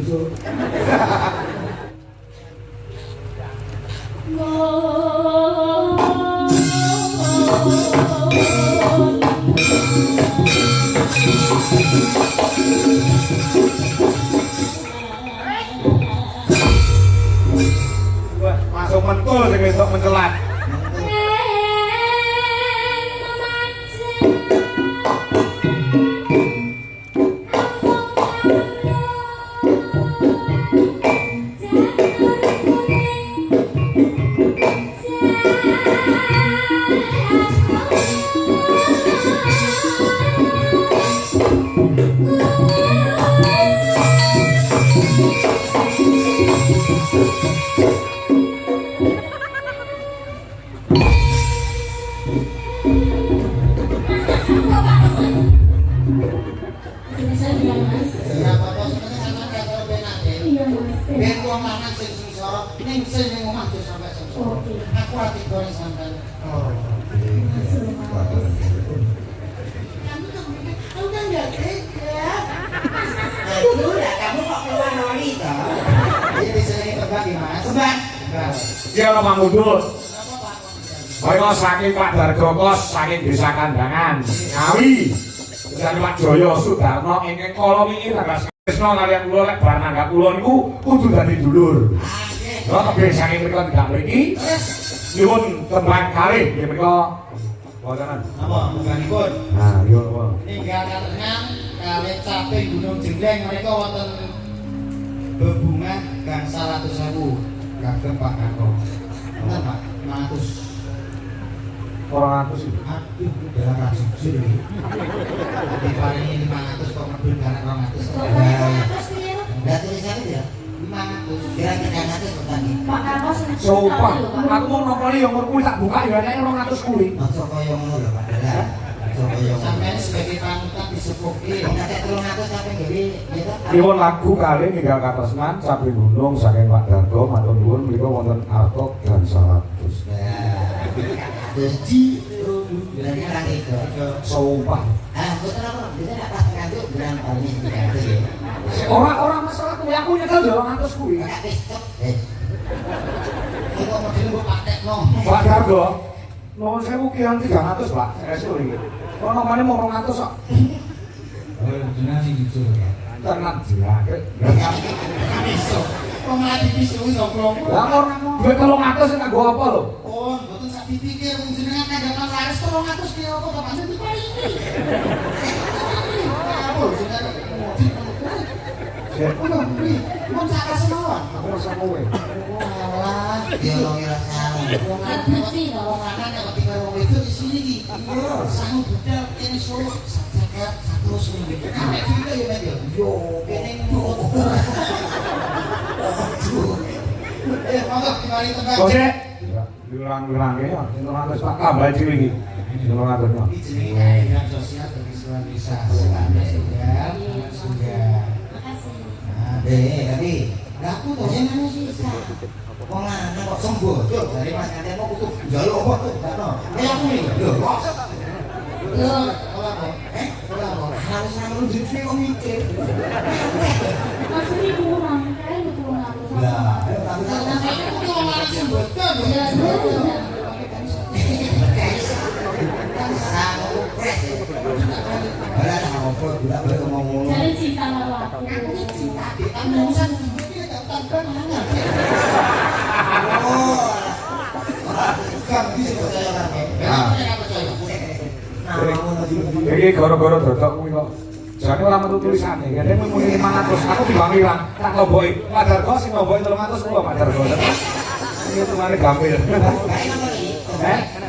duduk. Wah, masuk mentul sing besok mencelat. Ya Pak Mudul. Kaya saking Pak Dargo Kos saking Desa Kandangan, Ngawi. Dari Pak Joyo Sudarno ingkang kala wingi tanggal Krisna kaliyan kula lek barang nanggap kula niku kudu dadi dulur. Lha kebih saking mriku tidak mriki. Nyuwun tembang kalih nggih menika wontenan. Napa mungganipun? Nah, yo apa? Ninggal katengan kalih caping Gunung Jengleng menika wonten bebungah gangsal 100.000 kagem Pak Kako. Nten Pak, 500. 400 itu. Aduh, udah rasis sih. Diparingi 500 kok ngedun karena 200. Enggak tulisannya ya? 500. Kira 300 petani. Pak Kako Sopan. Aku mau nongoli yang kuwi tak buka ya nek 200 kuwi. Masuk kaya ngono lho Pak Dalan. Sampai sebagai panutan disepuki. Nek 300 sampai nggih gitu. Nyuwun lagu kalih ninggal katresnan saking gunung saking Pak Dargo matur nuwun menika wonten artok dan 100. Jadi berarti kan itu. Sopan. Ah, betul apa? Bisa enggak pas ngantuk berang paling gitu ya. Orang masalah kuwi aku nyekel yo 200 kuwi. Enggak besok. Kok model mbok patekno. Pak Dargo. Nuwun sewu kian 300, Pak. Esuk iki. Kok nomane mau 200 kok. Oh, jenengan sing jujur ya. Tenan jake. Besok. Kok malah dipisui ngobrol. Lah ora duwe 300 sing nggo apa lho? Oh, mboten sak dipikir wong jenengan tanggapan laris 300 ki apa to pancen diparingi. Apa jenengan modif ngono kuwi. Mun sak kasemawon. Aku rasa kowe. Walah, ya lo ngira salah. Wong lanang kok tinggal wong itu di sini iki. Iya, sangu budal kene Solo sajagat terus ngene. Nek kita ya Mas yo. Yo, kene ngono. Monggo kembali tembang. Kok diulang-ulang ya, 200 Pak tambah cilik iki. 200 Pak. Iki jenenge dinas sosial perlindungan desa. Sudah, sudah. Nah, tapi aku tuh jenenge sisa. Wong lanang kok sembodo dari Mas Kanten mau kudu njaluk apa tuh dakno. Kayak aku iki lho, Bos. Lho, ora kok. Ora kok. Harus nang njupse kok mikir. Maksudnya kurang, kayak kurang. Lah, tapi aku tuh ora sembodo. Ya, betul. Kan sangu pres. Ora tak opo, gula bae ngomong ngono. Cari cinta lalu aku. Aku iki cinta, kan urusan iki tak tangan. Oh, kan bisa percaya kan? Iki gara-gara dodok kuwi kok. Jane ora metu tulisane, kene muni 500. Aku dibangi lan tak ngomboki. Pak Dargo sing ngomboki 300 kula Pak Dargo. Iki tungane gampil.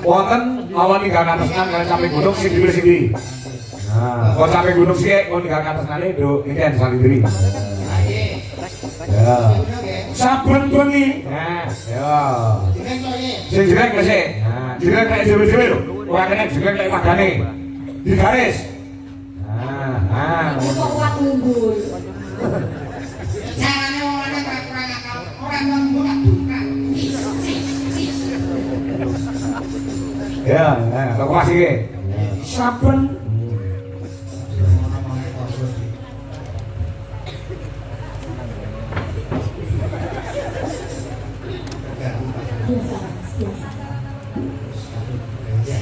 Wonten lawan ninggal katresnan kalian sampai gunung sing dipilih sindi. Nah, kok sampai gunung sik kok ninggal katresnane nduk ngiten salindri. Ya. Saben bengi. Nah, ya. Sing jelek mesti. Nah, jelek kayak dhewe-dhewe lho. Ora kene jelek kayak padane. Di garis. Nah, Kok kuat unggul. Carane wong lanang kurang akal, ora nunggu nak buka. ya, kok masih iki. Saben Biasa, biasa. Ya.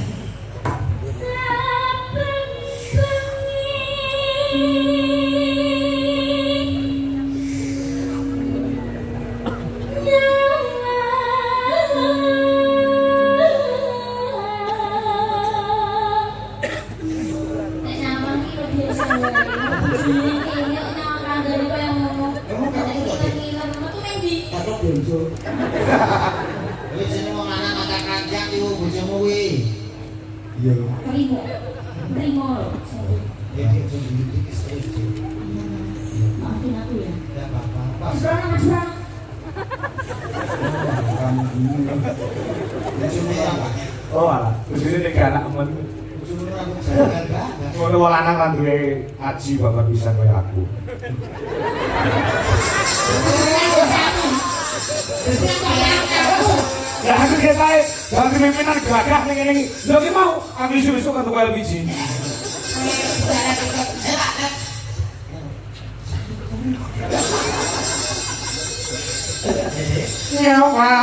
Wis sing wong lanang mata kanjang iku bojomu kuwi. Iya. Primo. Primo. Ya dia sendiri dikis terus. Maafin aku ya. Ya apa-apa. Sekarang sekarang. Kamu ini. Bojomu apa? Oh alah, bojone nek gak anak men. Bojomu rambut jalan banget. Ngono wong lanang kan duwe aji bakal bisa kaya aku. Ya aku ketae, jangan pimpinan gagah ning ngene iki. Lho ki mau aku isu-isu kan tuku LPG. Nyawa.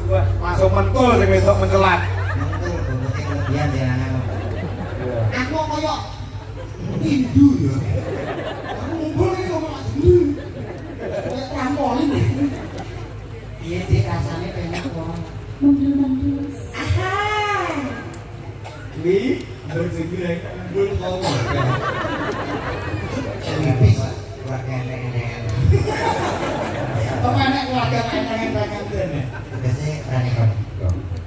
Wah, masuk mentul sing wedok mencelat. Kelebihan dia anak. Aku koyo Hindu ya. Aku ngumpul iki ngomong Hindu. Kayak trampolin. Iya sih rasanya pengen kok. Manggil-manggil. Wi, harus segera belum ngomong. Tapi keluarga enak-enak. Kemana keluarga enak-enak kan? Biasanya berani kok.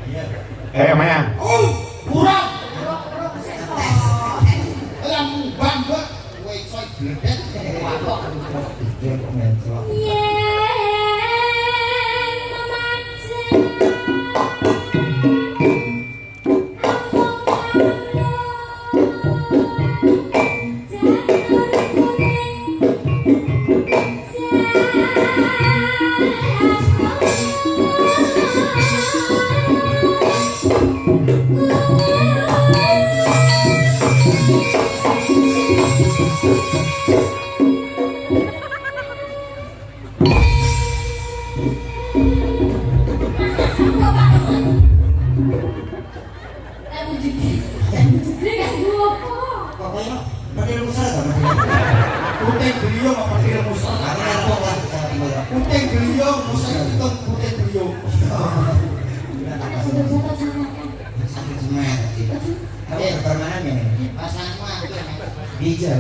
Iya. Maya. Oh, kurang. Yang bangga, kowe coy gledek watok. Dia komen celok. Pokoknya pakai rusa sama dia. Putih beliau apa pakai rusa? Ada yang tua lah. Putih beliau, rusa itu putih beliau. Sakit semangat. Tapi permanen ya. Pasangmu aku hijau.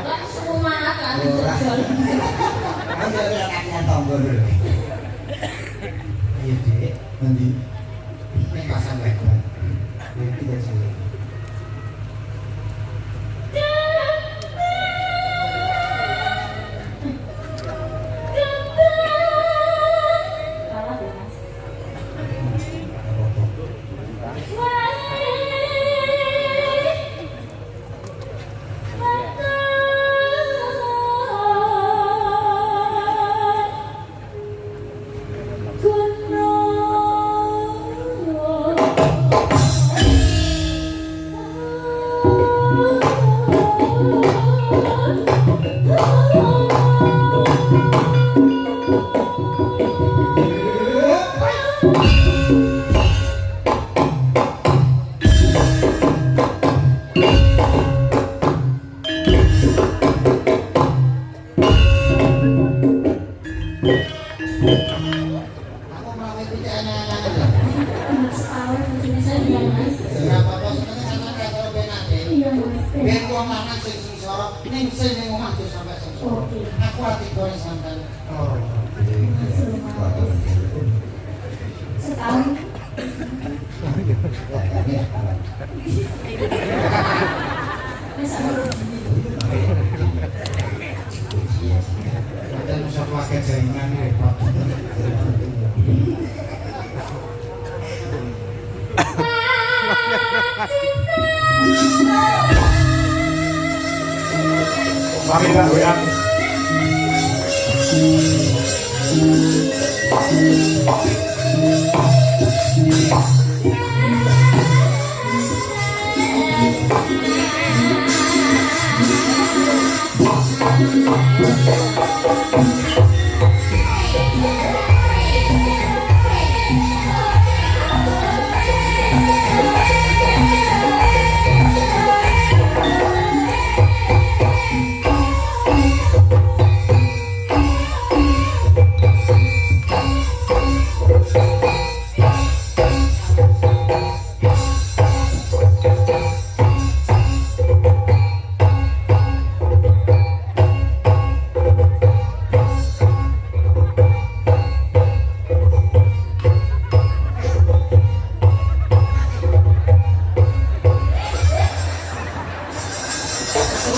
Langsung semangat kan. Ayo bilang kakian tombol dulu. Ayo dek, nanti ini pasang baik-baik. Ini tidak sulit. Kalah ya mas. Aku mau ikuti anak-anak. Separuh mungkin saya bilang mas. Ya apa-apa sebenarnya sama kayak kalau benake. Iya mas. Biar gua mangan sing sorok, ning sing ning omah tuh sampai sing sorok. Oke. Aku ati goreng sampean. Oh. Setahun. Masa Ada musa pakai jaringan repot. Kami tak goyang.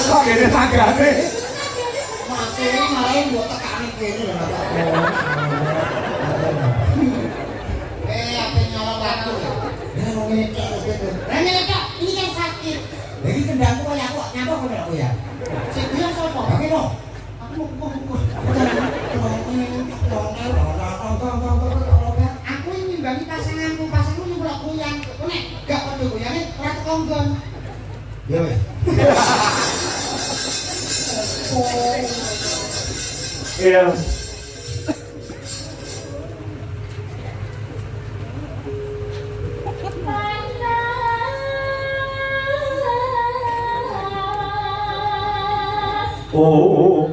Kok gini tanggane? Masih malah buat tekanin kene lho Bapak. Apa nyolong aku? Ya wong iki gitu. Rene Kak, ini kan sakit. Lagi kendangku kaya aku nyapa kok aku ya. Sing bilang sapa? Oke no. Aku Aku ini ngimbangi pasanganku, pasangku ini kok goyang. Nek gak padha goyange ora tekonggon. Ya wis. Iya. Oh.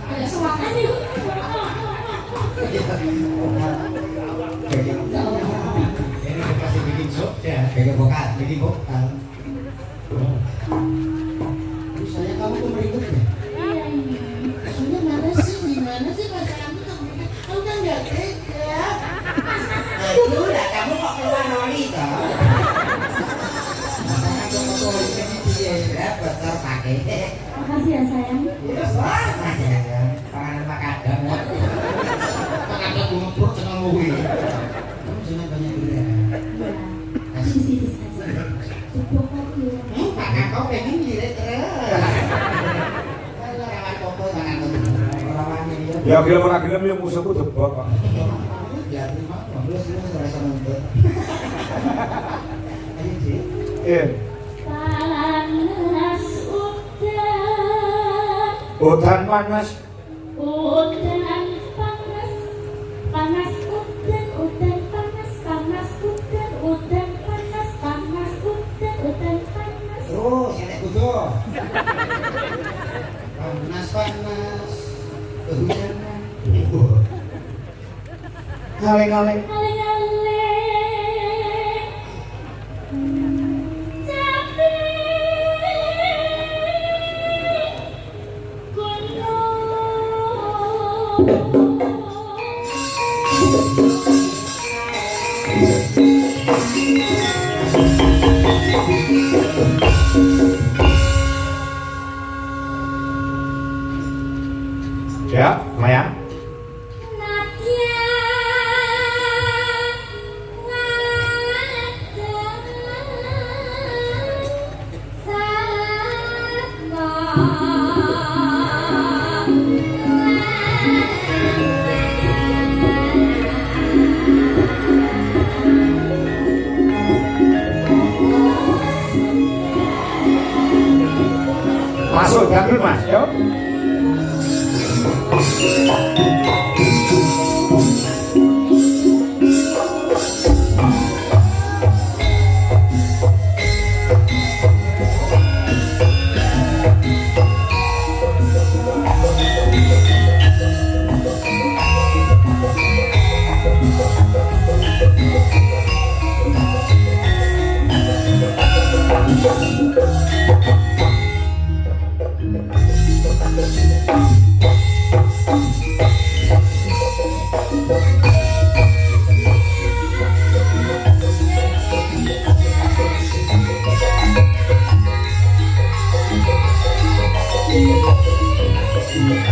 Ada semangat nih. Ini dikasih bikin sok ya, bikin vokal, bikin vokal. Saya kamu tuh meribut ya? Iya ini. Maksudnya mana sih, gimana sih pasanganmu kamu kan nggak tega. Itu lah kamu kok keluar noli toh? Pasangan kamu tuh ini dia berapa terpakai? Makasih ya sayang. Iya, wah, panganan makadam. Makadam ngumpul senang ngui. Kamu senang banyak durian. Ya. Sisi saja. Cukup aku. Pangan kau pengen diri terus. Kalau rawan koko pangan kau. Rawan dia. Ya gelem ya musuhku debak kok. Ya terima. Terus rasa nuntut. Ayo Ci. Iya. Panas udan. Udan panas. Udan panas. Panas udan. Udan panas. Panas udan. Udan panas. Panas udan. Udan panas. Terus enek kudu. Panas. Kehujanan. Kaleng-kaleng. Aleng-aleng. Tapi Ya, lumayan. Masuk dangdut mas, yuk. Thank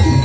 you.